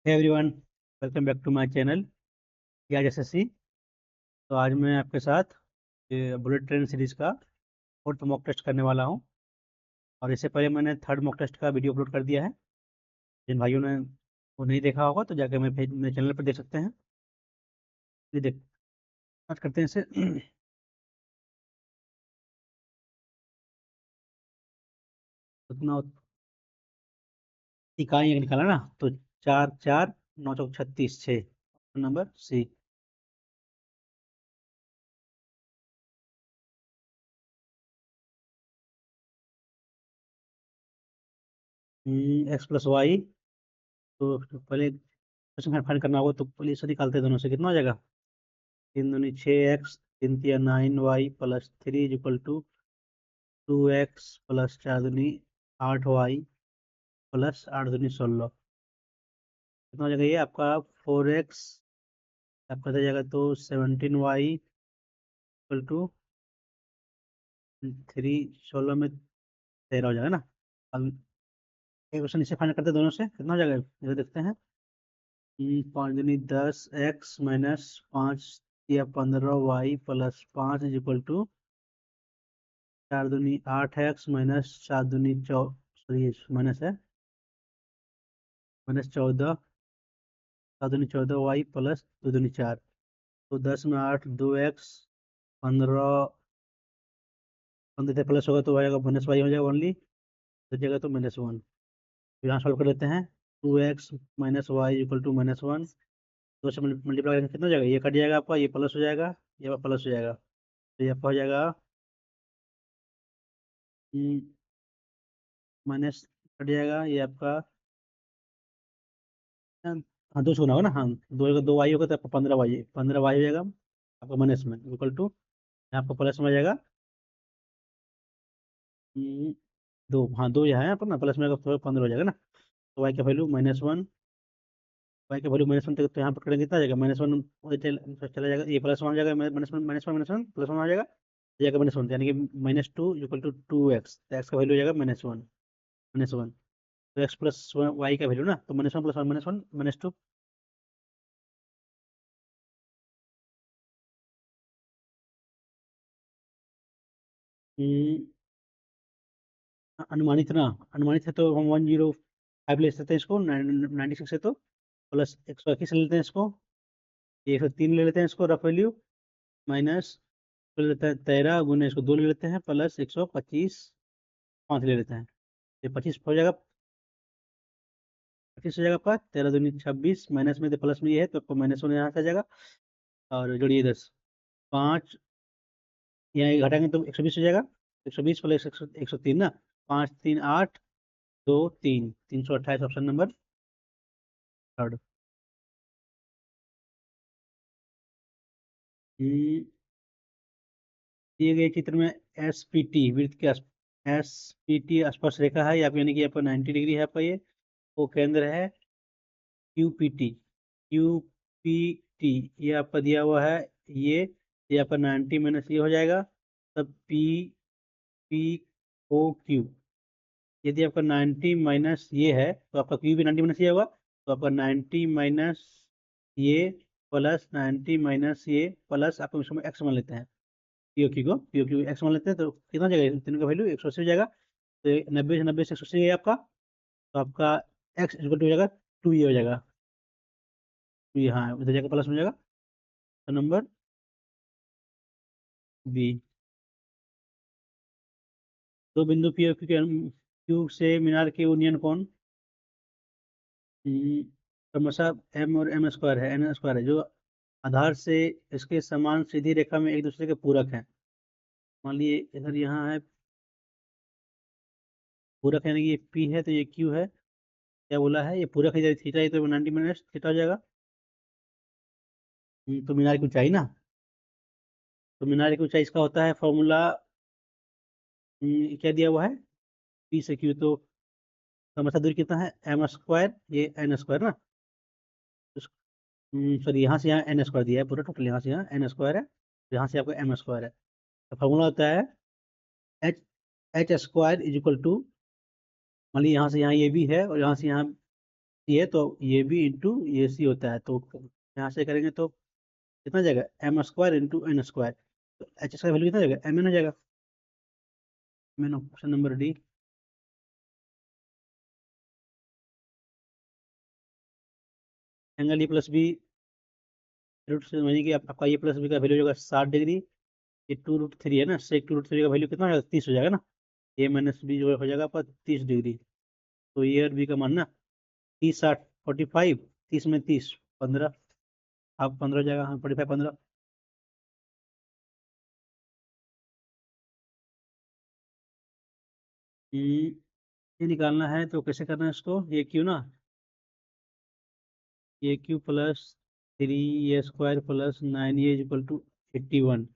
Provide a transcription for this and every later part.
Hey everyone, welcome back to my channel या SSC. तो आज मैं आपके साथ ये बुलेट ट्रेन सीरीज़ का फोर्थ मॉक टेस्ट करने वाला हूं। और इससे पहले मैंने थर्ड मॉक टेस्ट का वीडियो अपलोड कर दिया है। जिन भाइयों ने वो नहीं देखा होगा तो जाकर मेरे चैनल पर देख सकते हैं। ये देख स्टार्ट करते हैं इसे। उतना इकाई निकाला ना, तो 4 4 9 चौक 36 6 number C. X plus y. तो पहले क्वेश्चन फाइंड करना होगा, तो पहले इसे निकालते हैं। दोनों से कितना हो जाएगा? 3 दूनी 6 एक्स, 3 तिया 9 y plus 3 equal to 2 x plus 4 दूनी 8 वाई प्लस 8 दूनी 16। कितना हो जाएगा ये आपका? 4 एक्स आपका हो जाएगा तो 17 वाई इक्वल टू 3, 16 में 13 हो जाएगा ना। अब एक क्वेश्चन इसे फाइंड करते हैं। दोनों से कितना हो जाएगा ये देखते हैं। 5 दूनी 10 एक्स माइनस 5 या 15 y plus 5 is equal to 4 दूनी 8 एक्स माइनस 4 दूनी सॉरी माइनस है -14, 7 दूनी 14 वाई प्लस 2 दूनी 4। तो 10 में 8 2 एक्स, 15 15 से प्लस होगा तो आएगा -वाई हो जाएगा ओनली, तो जगह तो -1। तो यहाँ सॉल्व कर लेते हैं। 2 x minus y equal to -1। दो से मल्टीप्लाई करके कितना हो जाएगा? ये कट जाएगा आपका, ये प्लस हो जाएगा, ये प्लस हो जाएगा। तो ये आपका हो जाएगा माइनस, कट जाएगा ये आपका। हाँ, दो से गुना होगा ना। हाँ, 2 वाई होगा तो आपका 15 वाई हो जाएगा आपका माइनस में इक्वल टू, यहाँ आपका प्लस में आ जाएगा। हम्म, दो, हाँ, दो यहाँ है पर ना, प्लस में थोड़ा 15 हो जाएगा ना। तो वाई का वैल्यू -1, वाई का वैल्यू -1 तक, तो यहाँ पर करेंगे कितना आ जाएगा? -1 चला जाएगा, ये +1 हो जाएगा, -1 +1 आ जाएगा, जाएगा -1, यानी कि -2 इक्वल टू 2 एक्स। एक्स का वैल्यू हो जाएगा -1। तो एक्स प्लस वाई का वैल्यू ना, तो -1 + 1 -1 -2। अनुमानित ना, अनुमानित है तो हम 105 ले सकते हैं इसको, 96 है तो प्लस 121 ले लेते हैं इसको, 103 ले लेते हैं इसको रफ वैल्यू, माइनस ले लेते हैं 13 गुने इसको 2 ले लेते हैं, प्लस 125 5 ले लेते हैं। ये 25 हो जाएगा, 25 हो जाएगा आपका। 13 दूनी 26, माइनस में तो प्लस में ये है तो आपको -1 यहाँ से आ जाएगा। और जोड़िए 10, 5 यहाँ ये घटाएंगे तो 120 हो जाएगा। 120 प्लस 103 ना, 5 3 8 2 3 328 ऑप्शन नंबर थर्ड। दिए गए चित्र में एस पी टी वृत्त के एस पी टी स्पर्श रेखा है, या यानी कि आपका 90 डिग्री है आपका ये। वो केंद्र है Q P T. Q P T ये आपका दिया हुआ है, ये आपका 90 माइनस ये हो जाएगा, तब पी पी ओ क्यू। यदि आपका 90 माइनस ये है तो आपका क्यू भी 90 माइनस ये होगा, तो आपका 90 माइनस ये प्लस 90 माइनस ये प्लस आपको इसमें एक्स मान लेते हैं। पीओ क्यू एक्स मान लेते हैं, तो कितना हो जाएगा? तीनों का वैल्यू 180 हो जाएगा। तो 90 से 180 है आपका, तो आपका एक्स इक्वल टू हो जाएगा 2 ये हो जाएगा। तो यहाँ इधर जाकर प्लस में हो जाएगा। तो नंबर बी। दो बिंदु पी और क्यू से मीनार के यूनियन कोण क्रमशः एम और एम स्क्वायर है, एन स्क्वायर है, जो आधार से इसके समान सीधी रेखा में एक दूसरे के पूरक हैं। मान लिए इधर यहाँ है पूरक है, यानी कि ये पी है तो ये क्यू है। क्या बोला है? ये पूरक है, इधर थीटा है तो 90 माइनस थीटा हो जाएगा। तो मीनार की ऊंचाई ना, तो मीनार की ऊंचाई इसका होता है फॉर्मूला, क्या दिया हुआ है? पी से क्यू, तो समस्या दूरी कितना है? एम स्क्वायर, ये एन स्क्वायर ना। सॉरी, यहाँ से यहाँ एन स्क्वायर दिया है पूरा टोटल, यहाँ से यहाँ एन स्क्वायर है, यहाँ से आपका एम स्क्वायर है। तो फॉर्मूला होता है h h square is equal to, मान लीजिए यहाँ से यहाँ ये भी है और यहाँ से यहाँ ये तो ये भी इंटू ये सी होता है, तो यहाँ से करेंगे तो कितना जाएगा, m square into n square, तो एच स्क्वायर वैल्यू कितना जाएगा, एम एन हो जाएगा। M n, option number D. Angle a plus b root से यानी कि आपका ए प्लस बी का वैल्यू होगा 60 डिग्री। ये 2√3 है ना, सेक 2√3 का वैल्यू कितना हो जाएगा, 30 हो जाएगा ना। ए माइनस बी जो हो जाएगा आपका 30 डिग्री। तो ए और बी का मान ना 30 60 45, 30 में 30 15, आप 15 हो जाएगा, हाँ 45 15। ये निकालना है तो कैसे करना है इसको, ये क्यू ना, a q plus 3 a square plus 9 a equal to 81।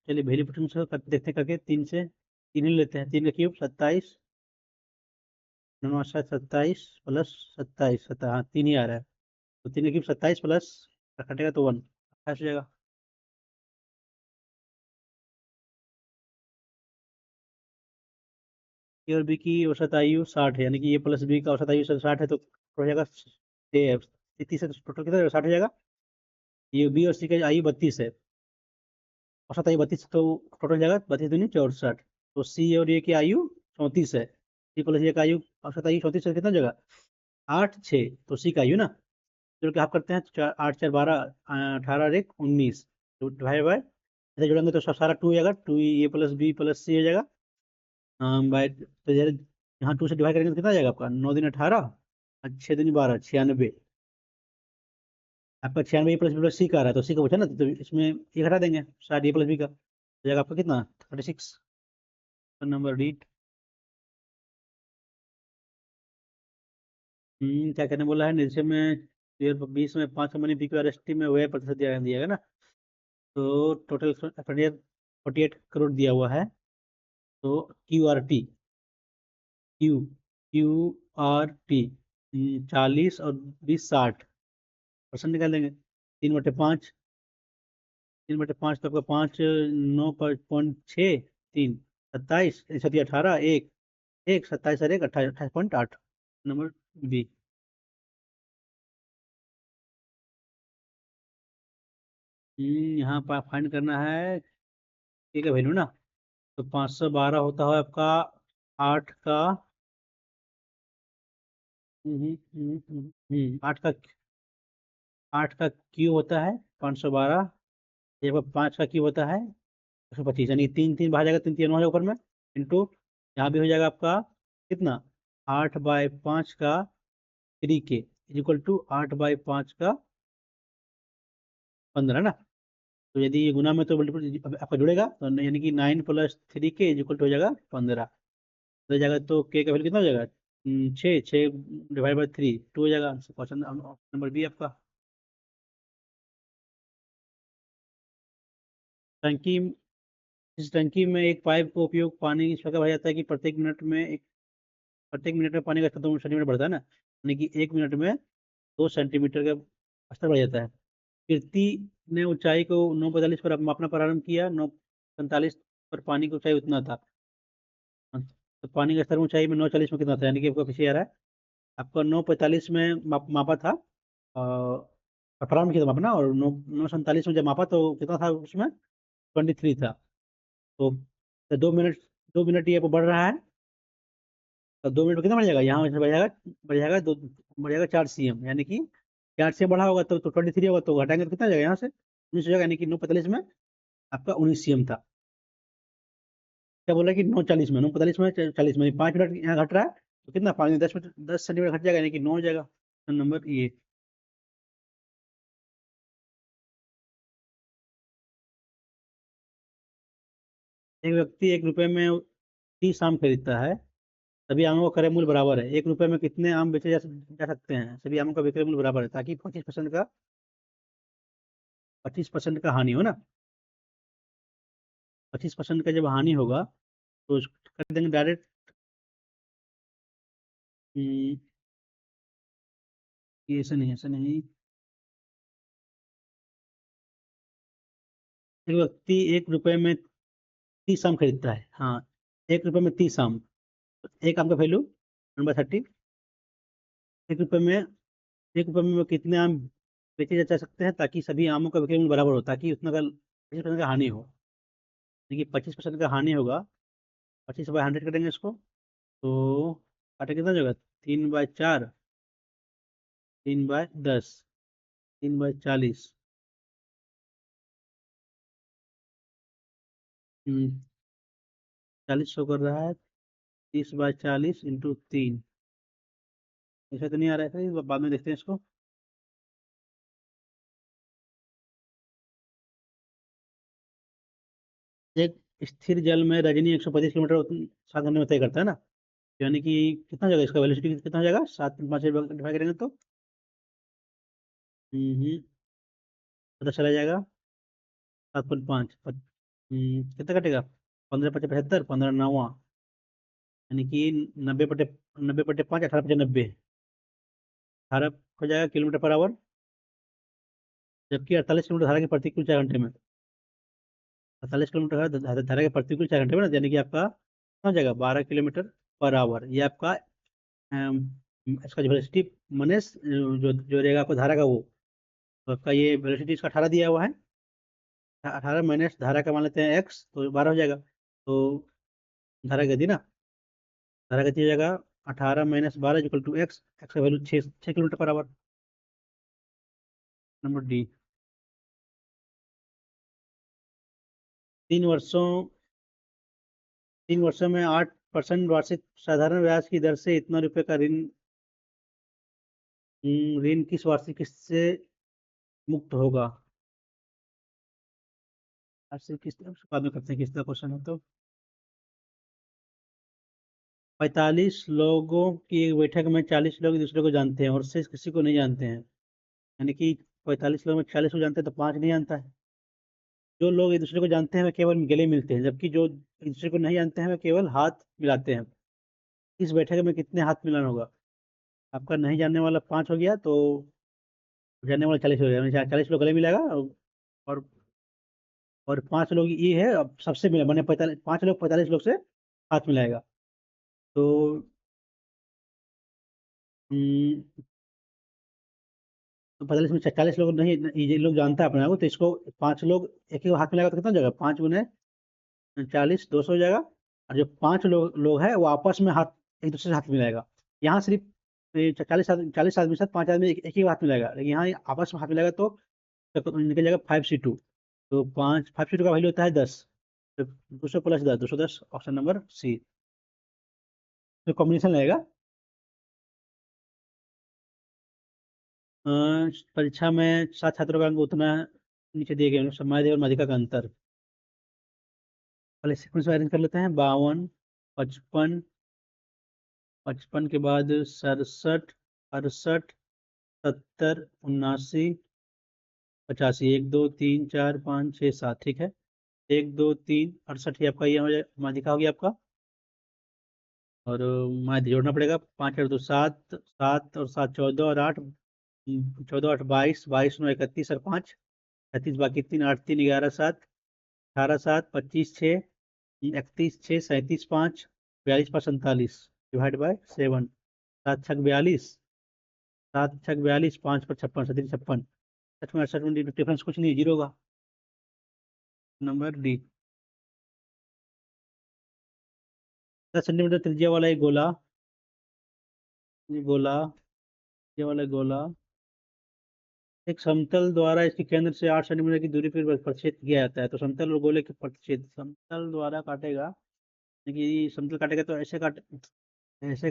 चलिए वैल्यू पुटिंग से देखते हैं करके, 3 ही लेते हैं, 3 का क्यूब 27, 9 7 27 प्लस 27 हाँ 3 ही आ रहा है। तो 3 का क्यूब 27 प्लस कटेगा तो 1 28 हो जाएगा। ए और बी की औसत आयु 60 है, यानी कि ए प्लस बी का औसत आयु 60 है, तो हो जाएगा 30 से टोटल कितना 60 हो जाएगा। ये बी और सी का आयु 32 है, औसत आयु 32, तो टोटल हो जाएगा 32 दूनी 64। तो सी और ए की आयु 34 है, सी प्लस ए का आयु औसत आयु 34 है, कितना हो जाएगा 8 6, तो सी का आयु ना, जो कि आप करते हैं 8 4 12, 18 और 1 19, तो डिवाइड बाय ऐसे जोड़ेंगे तो सारा 2 हो जाएगा, 2 ए प्लस बी प्लस सी हो जाएगा। बाय तो यहाँ 2 से डिवाइड करेंगे तो कितना आ जाएगा आपका, 9 दूनी 18, 6 दूनी 12 96। आपका 96 प्लस बी प्लस सी का आ रहा है, तो सी का पूछा ना, तो इसमें एक हटा देंगे, 60 ए प्लस बी का हो जाएगा आपका कितना 36। Number D. क्या कहने बोला है, नीचे में 20 में 5 company P Q R S T में वह प्रतिशत दिया दिया है ना। तो टोटल 48 करोड़ दिया हुआ है। तो Q R T, Q Q R T 40 और 20 60% निकाल देंगे, 3/5, 3/5 तो आपका 5 9.6, 3 27 सती 18 एक एक 27 और 1 28.8। Number B. यहाँ पर फाइंड करना है के का वैल्यू ना, तो 512 होता है आपका 8 का 8 का क्यू होता है 512, एक बार 5 का क्यू होता है 125, यानी 3 3 बाहर जाएगा, 3 3 हो जाएगा ऊपर में, इंटू यहाँ भी हो जाएगा आपका कितना, 8/5 का 3 के इक्वल टू 8/5 का 15 ना। तो यदि ये गुना में तो मल्टीपल आपका जुड़ेगा, तो यानी कि 9 + 3 के इक्वल टू हो जाएगा 15 हो जाएगा। तो के का वैल्यू कितना हो जाएगा, 6 डिवाइड बाई 3 2 हो जाएगा। क्वेश्चन नंबर बी आपका। टंकी, इस टंकी में एक पाइप का उपयोग पानी इस प्रकार भरा जाता है कि प्रत्येक मिनट में पानी का स्तर 2 सेंटीमीटर बढ़ता है ना, यानी कि 1 मिनट में 2 सेंटीमीटर का स्तर बढ़ जाता है। कीर्ति ने ऊंचाई को 9:45 पर मापना प्रारंभ किया, 9:45 पर पानी की ऊंचाई उतना था। हाँ, तो पानी का स्तर ऊंचाई में 9:40 में कितना था, यानी कि आपका पीछे आ रहा है, आपका 9:45 में मापा था, प्रारंभ किया था मापना, और 9:47 में जब मापा तो कितना था उसमें, 23 था। तो 2 मिनट, 2 मिनट ये बढ़ रहा है, तो 2 मिनट में कितना बढ़ जाएगा, यहाँ से बढ़ जाएगा 4 cm, यानी कि 4 cm बढ़ा होगा तो 23 होगा, तो घटाएंगे तो कितना जाएगा यहाँ से 19 हो जाएगा, यानी कि 9:45 में आपका 19 cm था। क्या बोला कि 9:40 में, 9:45 में 40 में 5 मिनट यहाँ घट रहा है, तो कितना पानी 10 मिनट 10 सेंटीमीटर घट जाएगा, यानी कि 9 हो जाएगा। नंबर ये। एक व्यक्ति 1 रुपए में 30 आम खरीदता है, सभी आमों का क्रय मूल्य बराबर है, 1 रुपए में कितने आम बेचे जा सकते हैं, सभी आमों का विक्रय मूल्य बराबर है, ताकि 25% का हानि हो ना, 25% का जब हानि होगा तो कर देंगे डायरेक्ट। ये ऐसा नहीं, ऐसा नहीं। एक व्यक्ति 1 रुपए में 30 आम खरीदता है, हाँ 1 रुपए में 30 आम, तो एक आम का वैल्यू 1/30, 1 रुपये में 1 रुपये में कितने आम बेचे जा सकते हैं, ताकि सभी आमों का विक्रय मूल्य बराबर हो, ताकि उतना का 25% का हानि हो। देखिए 25% का हानि होगा, 25/100 करेंगे इसको, तो काटे कितना हो जाएगा, 3/4, 3/10, 3/40, 40 सौ कर रहा है, 30/40 × 3। ऐसा तो नहीं आ रहा है सर, बाद में देखते हैं इसको। एक स्थिर जल में रजनी 135 किलोमीटर 7 घंटे में तय करता है ना, यानी कि कितना हो जाएगा, इसका वेलोसिटी कितना हो जाएगा, 7 से 5 डिवाइड करेंगे तो पता चला जाएगा 7.5। कितना कटेगा, 15×5 = 75, 15×9 यानी कि 90/5, 18×5 = 90, 18 हो जाएगा km/h। जबकि 48 किलोमीटर धारा के प्रतिकूल 4 घंटे में, 48 किलोमीटर धारा के प्रतिकूल 4 घंटे में ना, यानी कि आपका कितना हो जाएगा, 12 km/h। ये आपका इसका जो वेलोसिटी मनेस जो रहेगा आपको धारा का वो, तो आपका ये वेलोसिटी इसका 18 दिया हुआ है, 18 माइनस धारा का मान लेते हैं x, तो 12 हो जाएगा। तो धारा गति ना, धारा गति हो जाएगा 18 - 12 = x, x का वैल्यू 6 km/h। Number D. 3 वर्षों 3 वर्षों में 8% वार्षिक साधारण ब्याज की दर से इतना रुपए का ऋण ऋण किस वार्षिक किस्त से मुक्त होगा। वार्षिक किस्त बाद में करते हैं, किस्त का क्वेश्चन है तो। 45 लोगों की एक बैठक में 40 लोग एक दूसरे को जानते हैं और शेष किसी को नहीं जानते हैं, यानी कि 45 लोग में 40 को जानते हैं तो 5 नहीं जानता है। जो लोग एक दूसरे को जानते हैं वे केवल गले मिलते हैं, जबकि जो एक दूसरे को नहीं जानते हैं वे केवल हाथ मिलाते हैं। इस बैठक में कितने हाथ मिलान होगा। आपका नहीं जानने वाला 5 हो गया, तो जानने वाला 40 हो गया, यानी 40 लोग गले मिलेगा, और और 5 लोग ये है, अब सबसे मिला मैंने 45, 5 लोग 45 लोग से हाथ मिलाएगा। तो हम्म, तो 45 में 40 लोग नहीं, ये लोग जानता है अपने आप को, तो इसको 5 लोग एक ही हाथ मिलाएगा तो कितना हो जाएगा, 5 × 40 200 हो जाएगा। और जो 5 लोग हैं वो आपस में हाथ, एक दूसरे से हाथ मिलाएगा। यहाँ सिर्फ 40 आदमी के साथ 5 आदमी एक ही हाथ मिलाएगा, लेकिन यहाँ आपस में हाथ मिलाएगा तो निकल जाएगा 5c2। तो 5c2 का वैल्यू होता है 10, तो 200 + 10 210, ऑप्शन नंबर सी। तो कॉम्बिनेशन लगेगा। अ, परीक्षा में 7 छात्रों का अंक उतना नीचे दिए गए हैं, समाधि और माध्यिका का अंतर। पहले सीक्वेंस में अरेंज कर लेते हैं, 52, 55, 55 के बाद 67, 68, 70, 79, 85, 1 2 3 4 5 6 7, ठीक है। 1 2 3 68 ही आपका ये हो जाए, माध्यिका होगी आपका। और माध्य जोड़ना पड़ेगा, 5 और 2 7, 7 और 7 14 और 8, 14 8 22, 22 9 31 और 5 36, बाकी 3 8 3 11 7, 18 7 25 6, 31 6 37 5, 42 5 47, /7, 7 6 42, 7 6 42, 5 पर 56, 37 56, 60 में 68 में डिफरेंस कुछ नहीं, जीरो का। Number D. 10 सेंटीमीटर त्रिज्या वाला एक गोला, ये गोला, ये वाला गोला एक समतल द्वारा इसके केंद्र से 8 सेंटीमीटर की दूरी पर प्रक्षेप किया जाता है, तो समतल और गोले के प्रक्षेप समतल द्वारा काटेगा, कि समतल काटेगा तो ऐसे काटेगा, ऐसे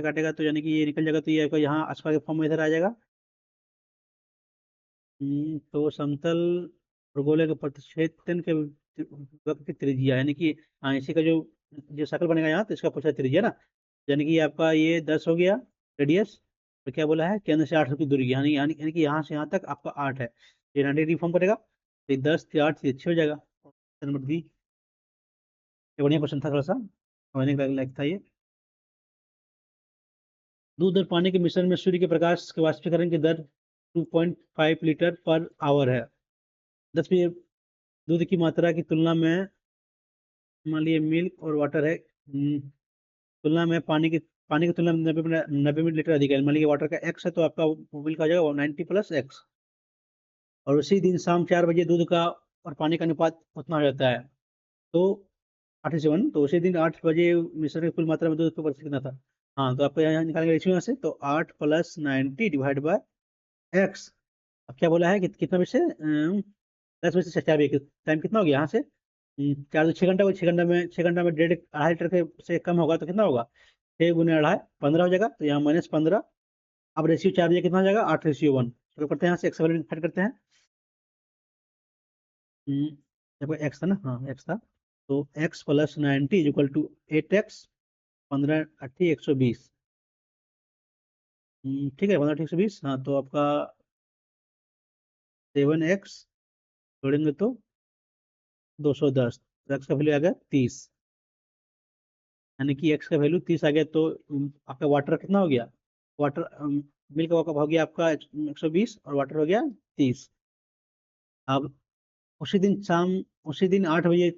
काटेगा, तो यानी कि ये निकल जाएगा, तो ये आपका यहाँ आसपास के फॉर्म में इधर आ जाएगा। तो समतल और गोले के प्रतिच्छेदन के वक्र की त्रिज्या, यानी कि इसी का जो जो सर्कल बनेगा यहाँ, तो इसका पूछा त्रिज्या ना, यानी कि आपका ये 10 हो गया रेडियस। तो क्या बोला है, केंद्र से 8 की दूरी, यानी कि यहाँ से यहाँ तक आपका 8 है, ये 90 डिग्री फॉर्म करेगा, तो 10 से 8 से 6 हो जाएगा। Number B. ये बढ़िया क्वेश्चन था, थोड़ा सा समझने के लायक था ये। दूध और पानी के मिश्रण में सूर्य के प्रकाश के वाष्पीकरण की दर 2.5 लीटर पर आवर है। 10वीं दूध की मात्रा की तुलना में, मान लीजिए मिल्क और वाटर है, तुलना में पानी की पानी की तुलना में 90 मिलीलीटर अधिक है, मान लीजिए वाटर का एक्स है तो आपका बिल का हो जाएगा 90 प्लस एक्स। और उसी दिन शाम 4 बजे दूध का और पानी का अनुपात उतना हो जाता है, तो 87, तो उसी दिन 8 बजे मिश्रण की कुल मात्रा में दूध का प्रतिशत कितना था। हाँ, तो आपको यहाँ निकालेंगे रेशियो यहाँ से, तो 8 प्लस 90 डिवाइड बाय एक्स। अब क्या बोला है कि कितना बजे से 10 बजे से 4 बजे, टाइम कितना हो गया यहाँ से, 4 तो 6 घंटा, 6 घंटा में 1.5 लीटर के से कम होगा तो कितना होगा, 6 × 2.5 15 हो जाएगा, तो यहाँ -15। अब रेशियो 4 बजे कितना हो जाएगा, 8:1। चलो करते हैं यहाँ से एक्स वैल्यू फाइंड करते हैं। देखो एक्स था ना, हाँ एक्स था, तो x plus 90 equal to 8x, 15 80 120। ठीक है, 15 80 120, हाँ तो आपका 7x जोड़ेंगे तो 210, तो x का वैल्यू आ गया 30, यानी कि x का वैल्यू 30 आ गया, तो आपका वाटर कितना हो गया, वाटर मिल्क का हो गया आपका 120 और वाटर हो गया 30। अब उसी दिन 8 बजे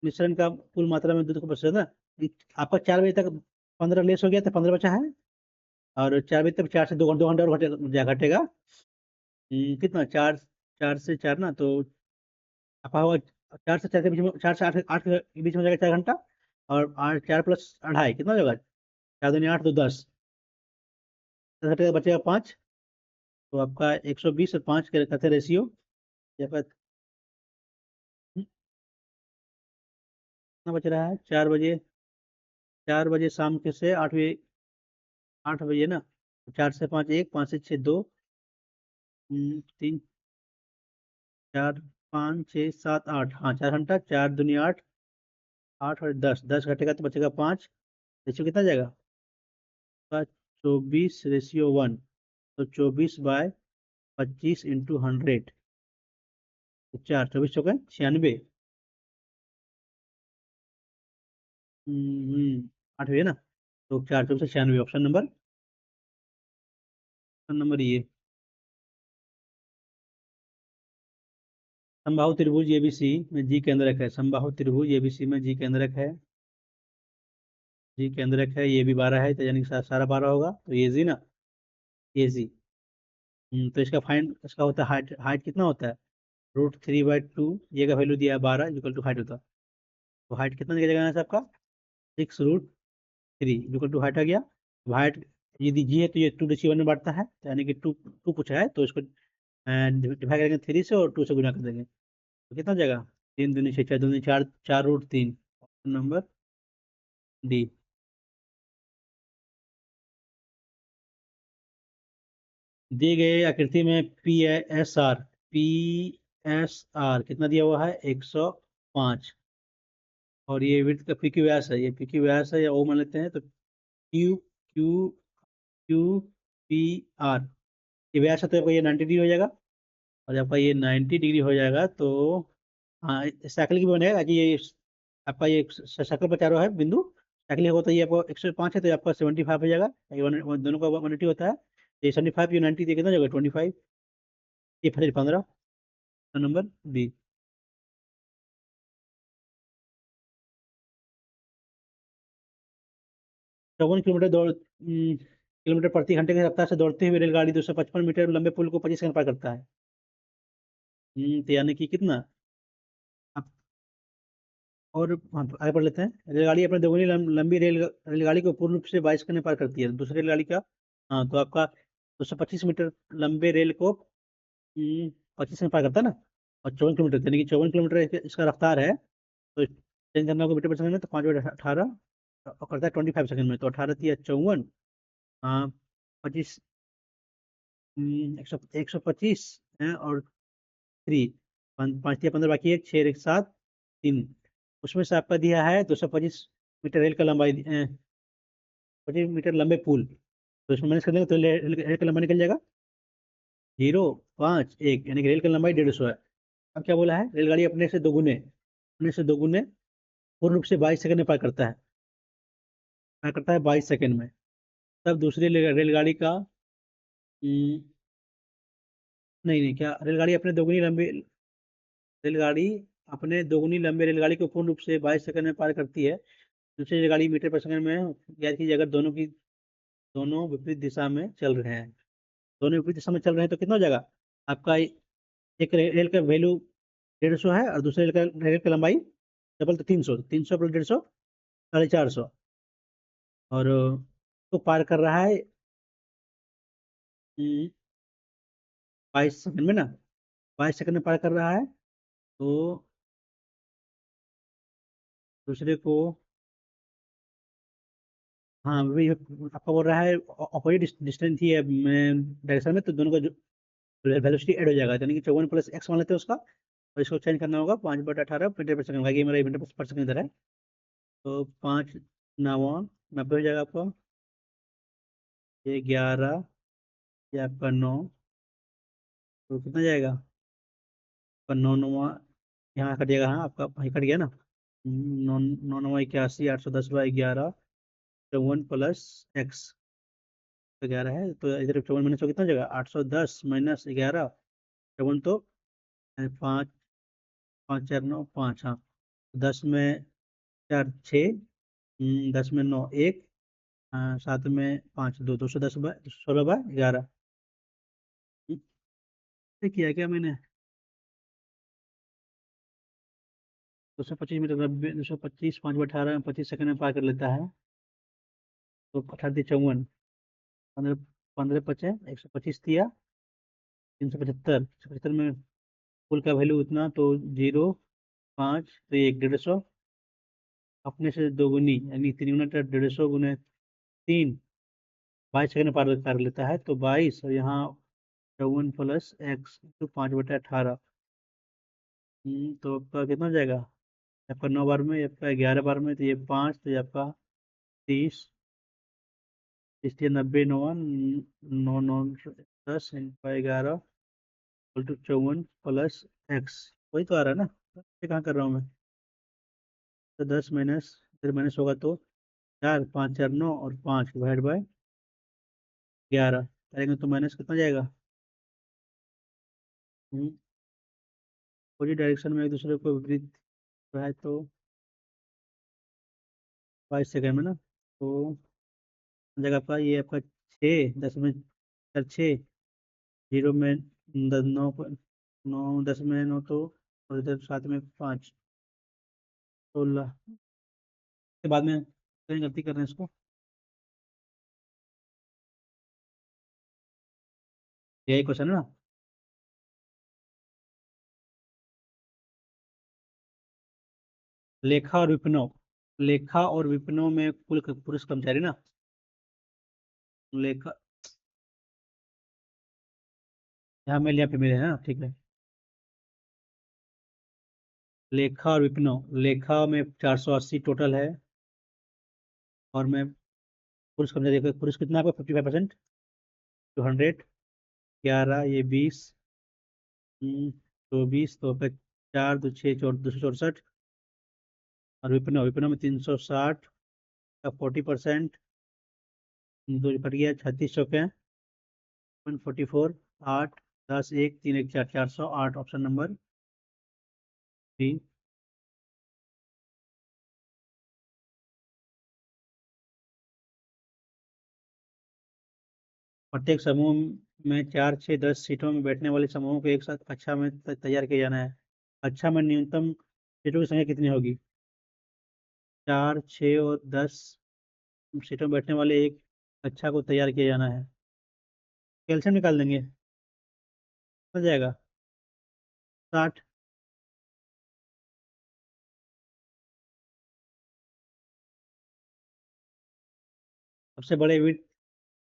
मिश्रण का कुल मात्रा में दूध का प्रतिशत ना, आपका 4 बजे तक 15 लेस हो गया था, 15 बचा है, और 4 बजे तक 4 से 2 घंटे और घटेगा। कितना, 4 से 4 ना, तो आपका होगा 4 से 4 के बीच में, 4 से 8 के बीच में हो जाएगा 4 घंटा, और 4 + 2.5 कितना हो जाएगा, 4 दूनी 8 तो 10, 10 घटेगा बचेगा 5, तो आपका 120 और 5 के कहते हैं रेशियो। कितना बच रहा है, 4 बजे, 4 बजे शाम के से 8 बजे, 8 बजे ना, 4 से 5 1, 5 से 6 2, 3 4 5 6 7 8, हाँ 4 घंटा, 4 दूनी 8, 8 और 10, 10 घटेगा तो बचेगा 5, रेशियो कितना जाएगा, 24:1, तो 24/25 × 100, तो 4, 24 × 4 = 96। 8 है ना, तो 4 × 24 = 96, ऑप्शन नंबर ये। समबाहु त्रिभुज एबीसी में जी केंद्रक है, समबाहु त्रिभुज एबीसी में जी केंद्रक है, जी केंद्रक है, ये भी 12 है, तो यानी कि सारा 12 होगा, तो ये जी ना, ये जी। तो इसका होता है हाइट, हाइट कितना होता है, √3/2, ये का वैल्यू दिया है 12 इक्वल टू हाइट होता है, तो हाइट कितना निकल जाएगा यहाँ से आपका, 6√3 इक्वल टू हाइट आ गया। हाइट यदि जी है तो ये 2/1 में बढ़ता है, तो यानी कि टू टू पूछा है, तो इसको डिवाइड करेंगे 3 से और 2 से गुना कर देंगे, तो कितना हो जाएगा, 3 दूनी 6, 4 दूनी 4, 4√3, ऑप्शन नंबर डी। दिए गए आकृति में पी एस आर कितना दिया हुआ है, 105, और ये विड्थ का पी क्यू व्यास है, ये पी क्यू व्यास है या ओ मान लेते हैं, तो Q Q Q P R, ये व्यास है, तो आपका ये 90 डिग्री हो जाएगा, और जब आपका ये 90 डिग्री हो जाएगा तो, हाँ साइकिल की भी बनेगा कि ये आपका ये सर्कल पर चारों है बिंदु, साइकिल होता है, ये आपको 105 है, तो ये आपका 75 हो जाएगा, ये दोनों का 180 होता है, ये 75 ये 90 कितना हो जाएगा 25, ये 15, नंबर बी। 54 किलोमीटर किलोमीटर प्रति घंटे की रफ्तार से दौड़ते हुए रेलगाड़ी 255 मीटर लंबे पुल को 25 सेकंड पार करता है। तो यानी कि कितना, आप और हाँ, तो आगे पढ़ लेते हैं। रेलगाड़ी अपने दोगुनी लंबी रेलगाड़ी को पूर्ण रूप से 22 सेकंड में पार करती है, दूसरी रेलगाड़ी का, हाँ तो आपका 225 मीटर लंबे रेल को 25 सेकंड पार करता है ना, और 54 किलोमीटर, यानी कि 54 किलोमीटर इसका रफ्तार है, तो चेंज करना होगा मीटर पर सेकंड में, तो 5/18 और करता है 25 सेकंड में, तो 18×3 = 54, हाँ 25, 125 है, और 3, 5×3 = 15, बाकी है 6 1 7 3, उसमें से आपका दिया है 225 मीटर रेल का लंबाई, 25 मीटर लंबे पुल, तो इसमें मैनेज कर देंगे तो रेल का लंबाई निकल जाएगा 0.5 1, यानी कि रेल का लंबाई 150 है। अब क्या बोला है, रेलगाड़ी अपने से दोगुने पूर्ण रूप से 22 सेकंड में पार करता है 22 सेकंड में। तब दूसरी रेलगाड़ी का, हम्म, नहीं नहीं, क्या रेलगाड़ी अपने दोगुनी लंबे रेलगाड़ी को पूर्ण रूप से 22 सेकंड में पार करती है, दूसरी रेलगाड़ी मीटर पर सेकंड में, याद कीजिए अगर दोनों की दोनों विपरीत दिशा में चल रहे हैं। दोनों विपरीत दिशा में चल रहे हैं तो कितना हो जाएगा आपका? एक रेल का वैल्यू 150 है और दूसरे रेल का लंबाई डबल, तो 300, 300 प्लस 150, 450। और तो पार कर रहा है 22 सेकंड में ना, 22 सेकंड में पार कर रहा है। तो दूसरे को, हाँ वही आपका बोल रहा है अपोजिट डिस्टेंस ही है डायरेक्शन में, तो दोनों का जो वेलोसिटी ऐड हो जाएगा, यानी कि 54 + x मान लेते हैं उसका, और इसको चेंज करना होगा 5/18 मीटर पर सेकंड, ये मेरा मीटर पर सेकंड इधर है। तो 5×9 90 हो जाएगा आपका। ये 11, ये आपका 9, तो कितना जाएगा आपका? 9×9 यहाँ कट जाएगा, हाँ आपका वहीं कट गया ना। 9×9 = 81, 810/11, 54 + x, तो 11 है, तो इधर 54 - 100 कितना हो जाएगा? 810 - 11, 54, तो 5, 5×4 = 9, 5, हाँ। 10 में 4 6, 10 में 9 1, 7 में 5 2, 216/11। ये किया क्या मैंने? 225 मीटर 90, 225, 5/18 में 25 सेकंड में पार कर लेता है। तो 18×3 = 54, 15, 15 × 5 = 125 दिया, 375, 175 में कुल का वैल्यू उतना, तो 0 5, तो ये 150, अपने से दोगुनी यानी 3 × 150 × 3, 22 सेकंड में पार कर लेता है, तो 22, और यहाँ 54 + x, तो 5/18। तो आपका कितना हो जाएगा? आपका 9 बार में, आपका 11 बार में, तो ये 5, तो ये आपका 30, 90, 9, 9 9 10 11 = 54 + x, वही तो आ रहा है ना? ये कहाँ कर रहा हूँ मैं? तो 10 माइनस, फिर माइनस होगा तो 4, 5 4 9, और 5/11 करेंगे तो माइनस कितना जाएगा? अपोजिट डायरेक्शन में एक दूसरे को विपरीत है, तो 22 सेकंड में ना, तो जगह आपका ये आपका 6, 10 में 4 6, 0 में 9, 9 10 में 9, तो और इधर 7 में 5, 16 के बाद में कहीं गलती कर रहे हैं इसको। यही क्वेश्चन है ना? लेखा और विपणव, लेखा और विपणव में कुल पुरुष कर्मचारी ना, लेखा, यहाँ मेल या फीमेल है ना, ठीक है। लेखा और विपणव, लेखा में 480 टोटल है, और मैं पुरुष कर्मचारी पुरुष कितना है आपका? 55%, तो 100, 11, ये 20, 24, तो आपका 4 2 6 264, और विपणव, विपणव में 360 का 40%, दो कट गया, 3600 के, 144, 8, 10 1 3 1 4, 408, ऑप्शन नंबर बी। प्रत्येक समूह में 4 6 10 सीटों में बैठने वाले समूहों को एक साथ कक्षा में तैयार किया जाना है। कक्षा में न्यूनतम सीटों की संख्या कितनी होगी? 4 6 और 10 सीटों में बैठने वाले एक कक्षा को तैयार किया जाना है। कैल्शियम निकाल देंगे, हो जाएगा 60। सबसे बड़े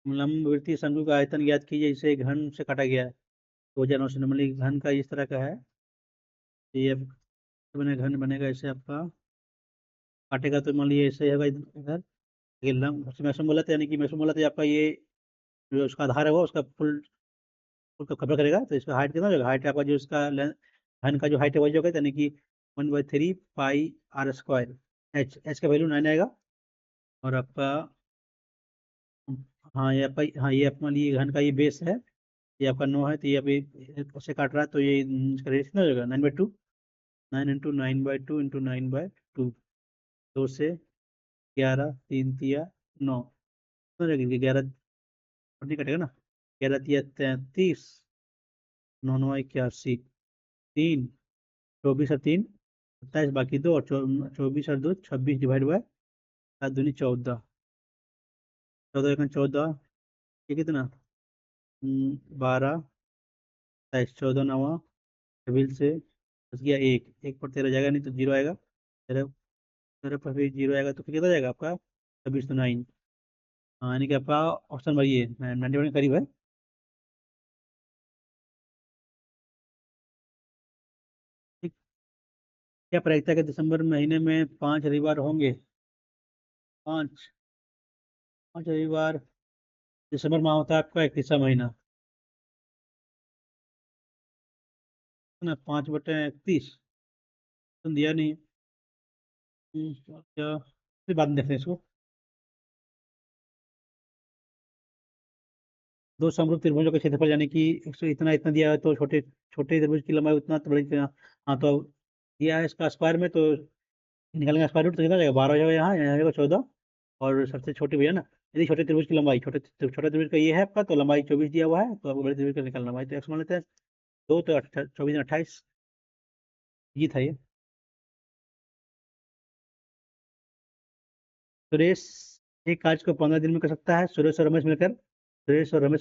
लंबवृत्तीय शंकु का आयतन ज्ञात कीजिए जिसे घन से काटा गया है। 2009 से नॉर्मली घन का इस तरह का है। ये घन बनेगा ऐसे आपका, काटेगा तो मान लीजिए ऐसे होगा इधर। ये मैक्सिमम बोला था, यानी कि मैक्सिमम बोला था आपका ये जो उसका आधार है वो उसका फुल फुल कवर करेगा, तो इसका हाइट कितना हो जाएगा? हाइट आपका जो इसका घन का जो हाइट है वही होगा, यानी कि 1/3 πr²। एच एच का वैल्यू 9 आएगा। और आपका, हाँ ये आपका, हाँ ये अपना लिए घन का ये बेस है, ये आपका 9 है, तो ये अभी उससे काट रहा है, तो ये इसका रेट कितना हो जाएगा? 9/2, 9 × 9/2 × 9/2, 2 से 11, 3 तिया 9, रहेगी 11 नहीं कटेगा ना, 11 × 3 = 33, 9 × 9 = 81, 3, 24 और 3 27, बाकी 2 और 24 और 2 26 डिवाइड बाय 7 दूनी 14, 14 × 14 ये कितना, 12, 27, 14 9 छब्बीस से बच गया एक, एक पर 13 जाएगा नहीं तो जीरो आएगा, 13, 13 पर फिर जीरो आएगा तो फिर कितना जाएगा आपका 26 तो 9। हाँ, यानी कि आपका ऑप्शन वही है, 91 के करीब है। ठीक। क्या प्रायिकता है कि दिसंबर महीने में 5 रविवार होंगे? 5, 5 रविवार। दिसंबर माह होता है आपका 31वां महीना, है ना, 5/31 तो दिया नहीं। क्या, फिर बाद में देखते हैं इसको। दो समरूप त्रिभुजों का क्षेत्रफल यानी कि इतना इतना दिया है तो छोटे छोटे त्रिभुज की लंबाई उतना तो बड़ी हाँ तो दिया है इसका स्क्वायर में तो निकालेंगे स्क्वायर रूट तो कितना जाएगा, 12 जाएगा, यहाँ जाएगा 14, और सबसे छोटी भैया ना, यदि छोटे त्रिभुज की लंबाई छोटे त्रिभुज का ये है आपका तो लंबाई 24 दिया हुआ है तो आपको बड़े त्रिभुज का निकालना लंबाई तो एक्स मान लेते हैं, 2 तो 24 28, ये था ये। सुरेश एक कार्य को 15 दिन में कर सकता है, सुरेश और रमेश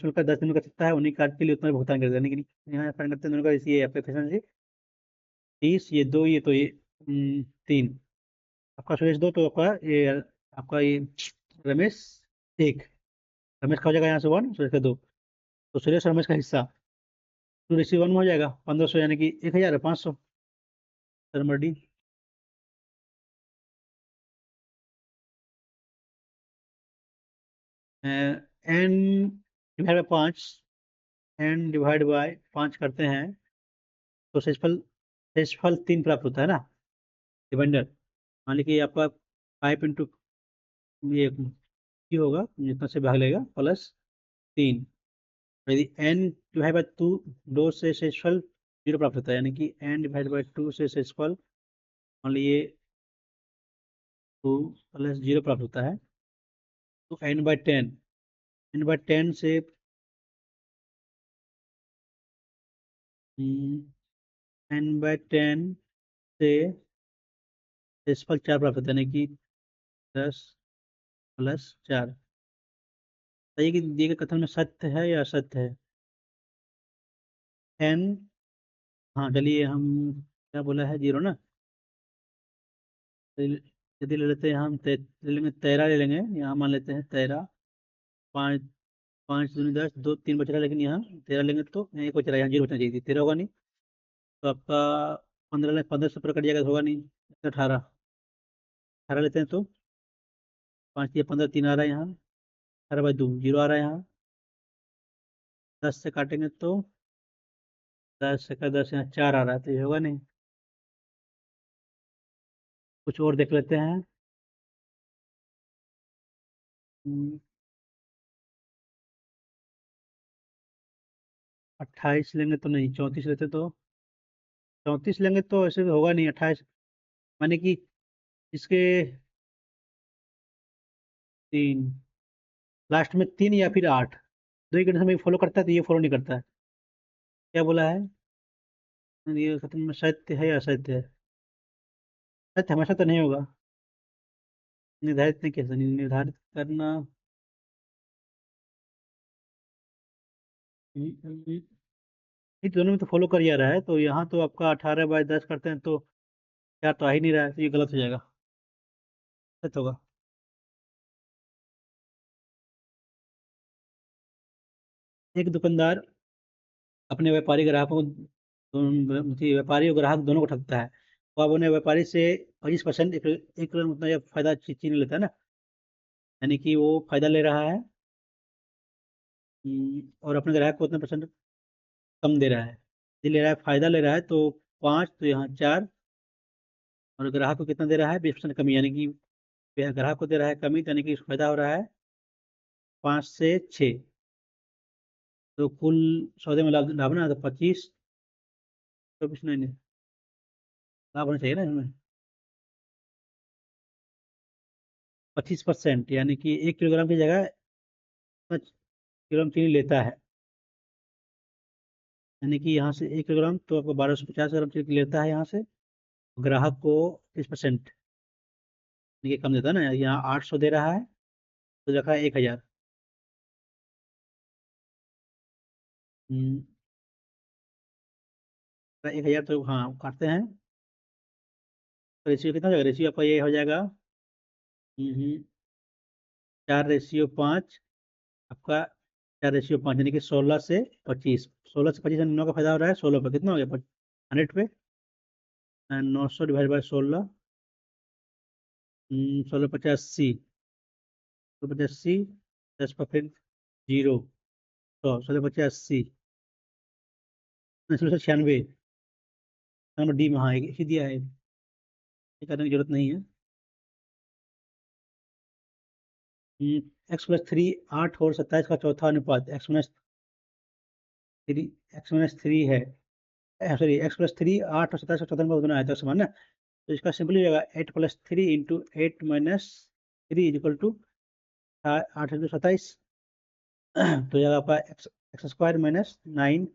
मिलकर 10 दिन में कर सकता है, उन्हीं कार्य के लिए उतना भुगतान कर देने के लिए यहाँ फाइंड करते हैं दोनों का, ये आपका efficiency 30, ये 2, ये तो ये 3, आपका सुरेश 2 तो आपका ये रमेश 1, रमेश का हो जाएगा यहाँ से 1, सुरेश का 2, तो सुरेश और रमेश का हिस्सा 2:1 में हो जाएगा 1500 यानी कि 1500 D. N divide by 5, n divide by 5 करते हैं तो शेषफल 3 प्राप्त होता है ना, रिमाइंडर। मान लीजिए आपका 5 × ये क्यू होगा जितना से भाग लेगा +3, यदि एन डिवाइड बाई 2, 2 से शेषफल 0 प्राप्त होता है यानी कि एन डिवाइड बाई 2 से शेषफल मान लीजिए 2 + 0 प्राप्त होता है, तो n/10 से n/10 से शेषफल 4 प्राप्त होता है यानी कि 10 + 4। बताइए कि दिए गए कथन में सत्य है या असत्य है। एन, हाँ चलिए हम क्या बोला है 0 ना, तो यदि ले लेते हैं हम ले लेंगे 13 ले लेंगे, यहाँ मान लेते हैं 13, 5, 5 दूनी 10, 2 3 बच रहा है लेकिन यहाँ 13 लेंगे तो यहाँ एक बच रहा है, यहाँ 0 बचना चाहिए थी, 13 होगा नहीं तो आपका 15 से ऊपर कट जाएगा तो होगा नहीं, 18, 18 लेते हैं तो 5 या 15 3 आ रहा है यहाँ, 18/2 0 आ रहा है यहाँ, 10 से काटेंगे तो 10 का 10 यहाँ 4 आ रहा है तो ये होगा नहीं। कुछ और देख लेते हैं। 28 लेंगे तो नहीं, 34 लेते तो 34 लेंगे तो ऐसे तो होगा नहीं 28, माने कि इसके 3 लास्ट में 3 या फिर 8, दो ही कंडीशन में फॉलो करता है तो ये फॉलो नहीं करता है। क्या बोला है, ये खत्म में सत्य है या असत्य है, सत्य हमेशा तो नहीं होगा, निर्धारित नहीं कैसे निर्धारित करना। ये दोनों में तो फॉलो कर ही आ रहा है तो यहाँ तो आपका 18/10 करते हैं तो यार तो आ ही नहीं रहा है तो ये गलत हो जाएगा, सत्य होगा। एक दुकानदार अपने व्यापारी ग्राहकों व्यापारी और ग्राहक दोनों को ठगता है, वो अब उन्हें व्यापारी से 25% एक उतना या फायदा छीन लेता है ना, यानी कि वो फायदा ले रहा है, और अपने ग्राहक को उतना परसेंट कम दे रहा है, ये ले रहा है फायदा ले रहा है तो 5 तो यहाँ 4, और ग्राहक को कितना दे रहा है 20% कमी, यानी कि ग्राहक को दे रहा है कमी तो यानी कि फायदा हो रहा है 5 से 6, तो कुल सौदे में लाभ लाभ ना तो 25, 24 नहीं नहीं, लाभ होना चाहिए ना इसमें 25%, यानी कि 1 किलोग्राम की जगह किलोग्राम चीनी लेता है, यानी कि यहाँ से 1 किलोग्राम तो आपको 1250 ग्राम चीनी लेता है यहाँ से, ग्राहक को 30%, ये कम देता है ना, यहाँ 800 दे रहा है तो रखा है 1000। 1000 तो हाँ काटते हैं, तो रेशियो कितना हो जाएगा, रेशियो आपका ये हो जाएगा 4:5, आपका 4:5 यानी कि 16 से 25, 16 से 25 9 का फायदा हो रहा है 16 पे, कितना हो गया 100 पे, 900 ÷ 16, 16 × 50 80, 16 × 50 80, 10 पर फिर जीरो, 100, 16 × 50 80, 1696, नंबर डी में, हाँ एक ही दिया है, ये करने की जरूरत नहीं है। x+3 8 और 27 का चौथा अनुपात, x-3 है, सॉरी x+3 8 और 27 का चौथा अनुपात बनाया था समान ना, तो इसका सिंपल हो जाएगा 8+3 × 8 - 3 = 8×27, तो जाएगा आपका x² - 9,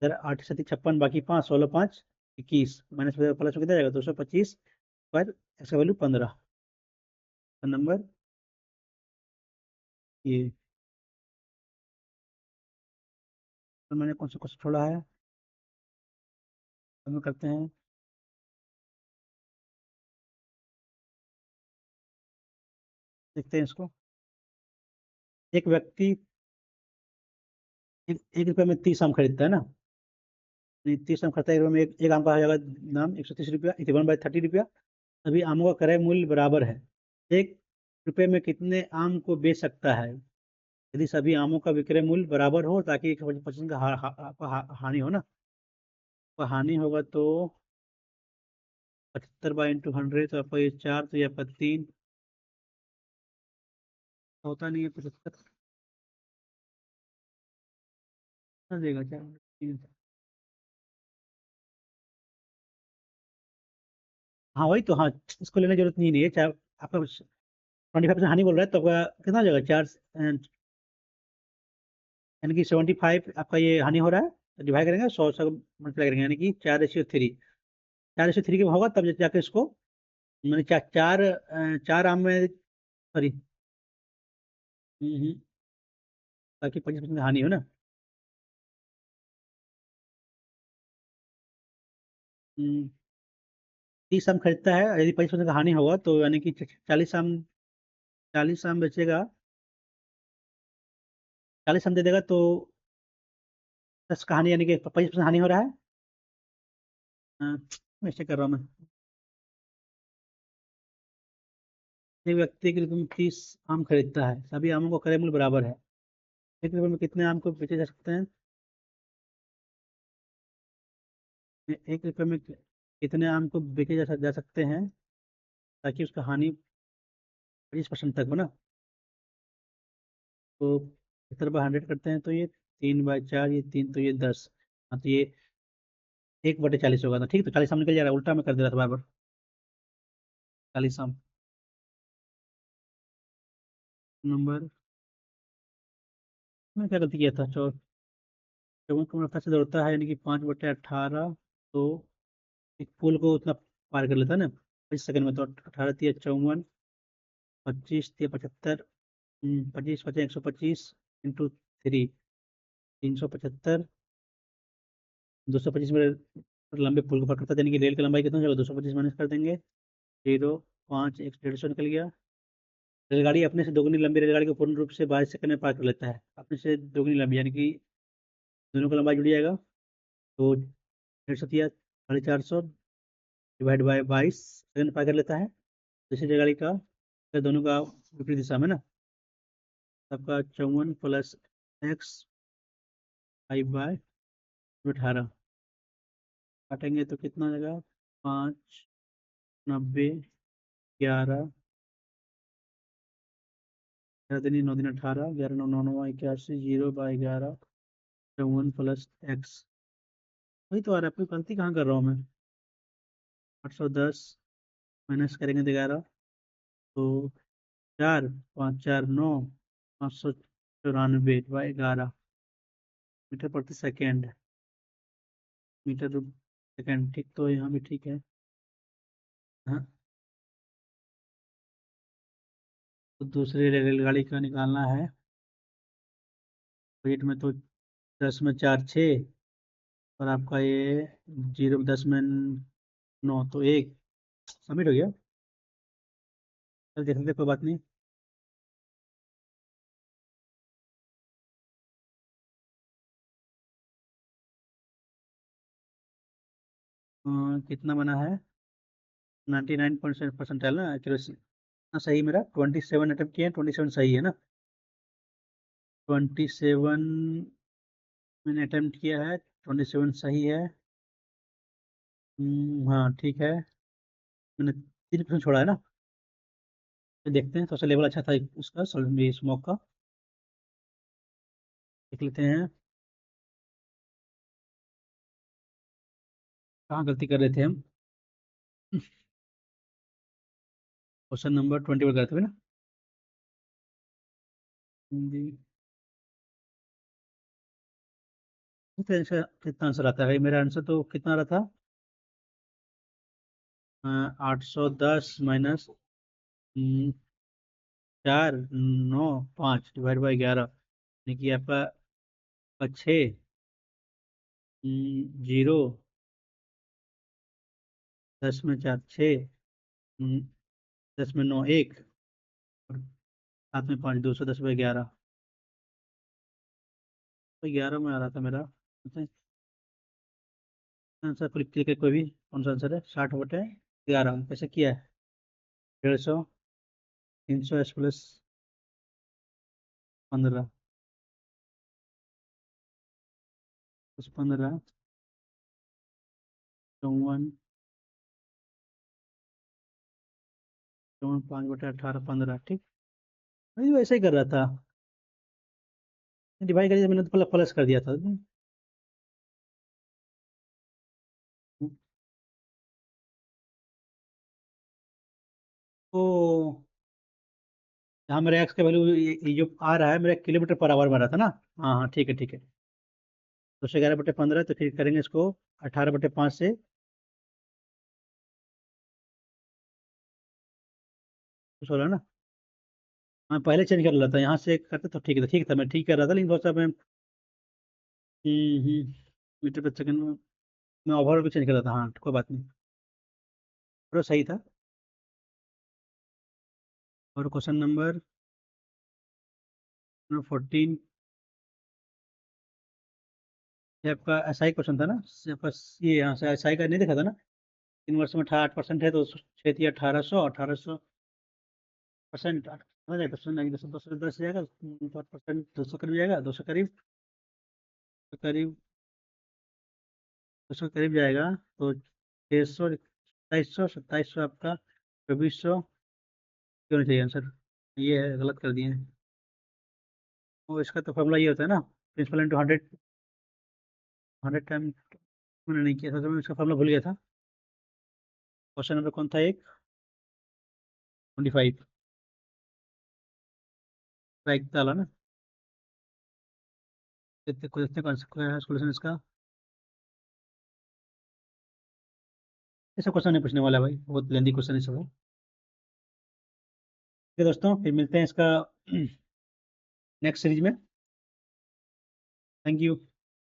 इधर 8 7 56, बाकी 5 16 5 21, माइनस प्लस में कितना जाएगा 225 स्क्वायर, एक्स का वैल्यू 15 नंबर ये। तो मैंने कौन सा क्वेश्चन छोड़ा है, हम करते हैं, देखते हैं इसको। एक व्यक्ति 1 रुपये में 30 आम खरीदता है ना, 30 आम खरीदता है, 1 रुपये में एक आम का हो जाएगा दाम 130 रुपया, 81/30 रुपया। अभी आमों का क्रय मूल्य बराबर है, 1 रुपये में कितने आम को बेच सकता है, यदि सभी आमों का विक्रय मूल्य बराबर हो, ताकि 1% का हानि हो ना, तो हानि होगा तो 75/100, तो आपका ये 4, तो ये आपका 3 होता नहीं है, 75 कितना देगा, 4 3। हाँ वही तो, हाँ इसको लेने की जरूरत नहीं है, चाहे आपका 25% हानि बोल रहा है, तो आपका कितना हो जाएगा 4, यानी कि 75 आपका ये हानि हो रहा है, तो डिवाइड करेंगे 100 से मल्टीप्लाई करेंगे, यानी कि 4:3, 4:3 के होगा तब जाके इसको, मैंने चार आम में, सॉरी, ताकि 25% हानि हो ना। 30 आम खरीदता है, यदि 25% का हानि होगा तो यानी कि 40 आम, 40 आम बेचेगा, 40 आम दे देगा तो 10 का हानि, यानी कि 25% हानि हो रहा है। वैसे कर रहा हूँ मैं, एक व्यक्ति 1 रुपये में 30 आम खरीदता है, सभी आमों का क्रय मूल्य बराबर है, 1 रुपये में कितने आम को बेचे जा सकते हैं, 1 रुपये में कितने आम को बेचे जा सकते हैं, ताकि उसका हानि 25% तक हो ना, तो 70/100 करते हैं, तो ये 3/4, ये 3, तो ये 10, हाँ तो ये 1/40 होगा, था ठीक, तो 40 आम निकल जा रहा है, उल्टा में कर दे रहा था बार बार, 40 आम। नंबर, मैं क्या गलती किया था, चौवन कम रफ्तार से दौड़ता है, यानी कि 5/18, तो एक पुल को उतना पार कर लेता है ना 25 सेकंड में, तो 18 × 3 = 54, 25 × 3 = 75, 25 × 5 = 125, × 3 375, 225 में लंबे पुल को पार करता है, यानी कि रेल की लंबाई कितना हो जाएगा, 225 माइनस कर देंगे, 0 5 1 150 निकल गया। रेलगाड़ी अपने से दोगुनी लंबी रेलगाड़ी को पूर्ण रूप से 22 सेकंड में पार कर लेता है, अपने से दोगुनी लंबी, यानी कि दोनों का लंबाई जुड़ जाएगा, तो 150 450 ÷ 22 सेकंड पार कर लेता है, दूसरी रेलगाड़ी का, फिर दोनों का विपरीत दिशा में ना, सबका 54 + x 5/18 काटेंगे तो कितना आ जाएगा, 5 90 11 11 9 18 11 9 9 9 81 0/11 54 + x, वही तो आ रहा है, कोई गलती कहाँ कर रहा हूँ मैं, 810 माइनस करेंगे तो 11, तो 4 5 4 9, 500 94/11 मीटर प्रति सेकेंड, मीटर सेकेंड, ठीक, तो यहाँ भी ठीक है। हाँ, तो दूसरी रेलगाड़ी का निकालना है। वेट में तो 10 में 4 6, और आपका ये 0 10 में 9 तो 1, सबमिट हो गया। चल देख लेते, कोई बात नहीं। कितना बना है? 99% ना एक्यूरेसी। हाँ सही, मेरा 27 अटेम्प्ट किए हैं, 27 सही है ना? 27 मैंने अटेम्प्ट किया है, 27 सही है। हाँ ठीक है। मैंने 3% छोड़ा है ना? तो देखते हैं, तो लेवल अच्छा था उसका, स्मोक का। देख लेते हैं कहाँ गलती कर रहे थे हम। क्वेश्चन नंबर 20 पर गए थे ना? जी। कितना आंसर आता है भाई? मेरा आंसर तो कितना रहा था? 810 माइनस 4 9 5 डिवाइड बाई 11, यानी कि आपका 6 0 10 में 4 6, 10 में 9 1, और 7 में 5 210/11। तो 11 में आ रहा था मेरा आंसर। क्लिक कोई भी, कौन सा आंसर है? 60/11 कैसे किया है? 150, 300 S प्लस 15 प्लस 15, 54, 5/18 15, ठीक। नहीं, वैसे ही कर रहा था। डिवाइड करिए, मैंने तो प्लस प्लस कर दिया था। तो यहाँ मेरा एक्स का वैल्यू, ये जो आ रहा है मेरा किलोमीटर पर आवर में रहा था ना? हाँ हाँ ठीक है ठीक है। 211/15, तो फिर करेंगे इसको 18/5 से। कुछ हो रहा है ना? हाँ, पहले चेंज कर लेता, यहाँ से करते तो ठीक था, मैं ठीक कर रहा था, लेकिन थोड़ा सा मैं मीटर पर सेकंड में मैं ओवरऑल भी चेंज कर रहा था। हाँ कोई बात नहीं, पूरा सही था। और क्वेश्चन नंबर 14, ये आपका एसआई क्वेश्चन था ना? आपका ये यहाँ से एसआई का नहीं देखा था ना? 3 वर्ष में 8% है, तो 6 1800, 1800% 10% नहीं, 10 जाएगा, 10% 200 करीब जाएगा, 200 करीब, तो करीब 200 करीब जाएगा। तो 600, 2700 आपका 2400 क्यों नहीं चाहिए आंसर? ये है, गलत कर दिए हैं। वो इसका तो फॉर्मूला ये होता है ना, प्रिंसिपल इंटू 100, 100 टाइम। मैंने नहीं किया था, तो मैं इसका फॉर्मूला भूल गया था। क्वेश्चन नंबर कौन था? 25 राइट डाला ना? देखते कौन सा है सोल्यूशन इसका। ऐसा क्वेश्चन नहीं पूछने वाला भाई, बहुत लेंदी क्वेश्चन है सब। ठीक है दोस्तों, फिर मिलते हैं इसका नेक्स्ट सीरीज में। Thank you.